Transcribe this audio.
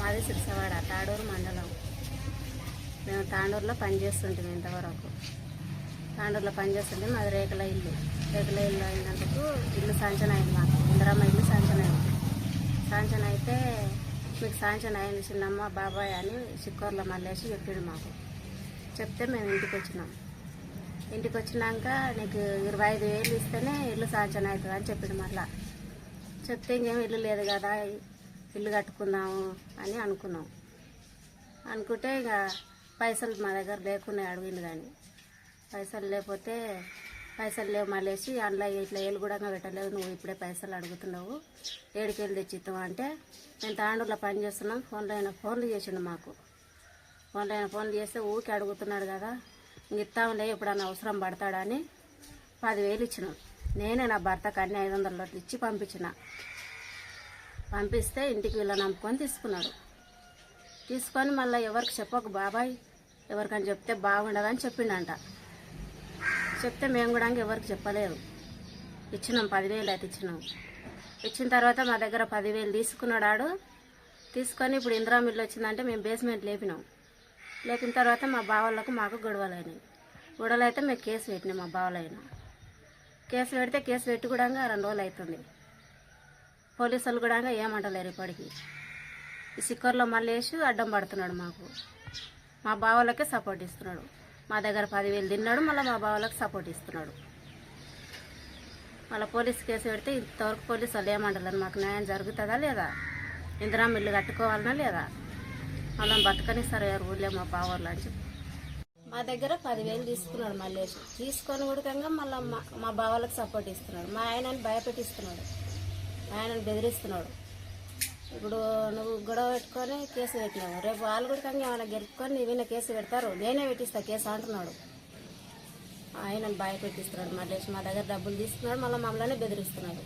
మాది సిరిసవాడ తాడూరు మండలం. మేము తాండూరులో పనిచేస్తుంటాం. ఇంతవరకు తాండూరులో పనిచేస్తుంటే మాది రేకుల ఇల్లు అయినందుకు ఇల్లు శాంక్షన్ అయింది. మాకు ఇందిరమ్మ ఇల్లు శాంక్షన్ అయింది. శాంక్షన్ అయితే మీకు శాంక్షన్ అయింది చిన్నమ్మ బాబాయ్ అని చిక్కూరులో మళ్ళేసి చెప్పిండు మాకు. చెప్తే మేము ఇంటికి వచ్చినాక నీకు 25,000 ఇస్తేనే ఇల్లు శాంక్షన్ అవుతుంది అని చెప్పిండు. మళ్ళా చెప్తే ఇంకేం ఇల్లు లేదు కదా, ఇల్లు కట్టుకుందాము అని అనుకుంటే ఇక పైసలు మా దగ్గర లేకున్నాయి. అడిగింది కానీ పైసలు లేవు మళ్ళేసి అందులో ఇట్లా ఏళ్ళు కూడా పెట్టలేదు, నువ్వు ఇప్పుడే పైసలు అడుగుతున్నావు, ఏడుకెళ్ళి తెచ్చిస్తావు అంటే మేము తాండూరులో పని చేస్తున్నాం. ఫోన్లు చేసిండు మాకు. ఫోన్లు చేస్తే ఊరికి అడుగుతున్నాడు కదా, ఇంక ఇస్తాంలే ఎప్పుడన్నా అవసరం పడతాడని 10,000 ఇచ్చినాం. నేనే నా భర్తకు అన్ని 500 ఇచ్చి పంపిస్తే ఇంటికి వీళ్ళ నమ్ముకొని తీసుకొని మళ్ళీ ఎవరికి చెప్పకు బాబాయ్, ఎవరికని చెప్తే బాగుండదని చెప్పిండంట. చెప్తే మేము కూడా ఎవరికి చెప్పలేదు. ఇచ్చినాం 10,000 అయితే ఇచ్చిన తర్వాత మా దగ్గర 10,000 తీసుకున్నాడు. తీసుకొని ఇప్పుడు ఇందిరమ్మ ఇల్లు వచ్చిందంటే మేము బేస్మెంట్ లేపిన తర్వాత మా బావలకు మాకు గొడవలు అయితే మేము కేసు పెట్టినాం. మా బావలైనా కేసు పెట్టి కూడా 2 రోజులు అవుతుంది. పోలీసులు కూడా ఏమంటలేరు ఇప్పటికి. ఈ సిక్కర్లో మళ్ళీ వేసి అడ్డం పడుతున్నాడు మాకు. మా బావలకే సపోర్ట్ ఇస్తున్నాడు. మా దగ్గర 10,000 తిన్నాడు, మళ్ళీ మా బావలకు సపోర్ట్ ఇస్తున్నాడు. మళ్ళీ పోలీసు కేసు పెడితే ఇంతవరకు పోలీసు వాళ్ళు ఏమంటలేరు. మాకు న్యాయం జరుగుతుందా లేదా, ఇందిరమ్మ ఇల్లు కట్టుకోవాలన్నా లేదా, మళ్ళీ బతకనిస్తారు ఎవరు ఊళ్ళో మా బావలు అని చెప్పి మా దగ్గర 10,000 తీసుకున్నాడు. మళ్ళీ తీసుకొని ఉడకంగా మళ్ళీ మా బావలకు సపోర్ట్ ఇస్తున్నాడు. మా ఆయనని భయపెట్టిస్తున్నాడు, ఆయనను బెదిరిస్తున్నాడు. ఇప్పుడు నువ్వు గొడవ పెట్టుకొని కేసు పెట్టినావు, రేపు వాళ్ళు కూడా ఏమైనా గెలుపుకొని నీవైనా కేసు పెడతారు, నేనే పెట్టిస్తా కేసు అంటున్నాడు. ఆయనను భయపెట్టిస్తున్నాడు. మళ్ళీ మా దగ్గర డబ్బులు తీసుకున్నాడు, మళ్ళీ మమ్మల్ని బెదిరిస్తున్నాడు.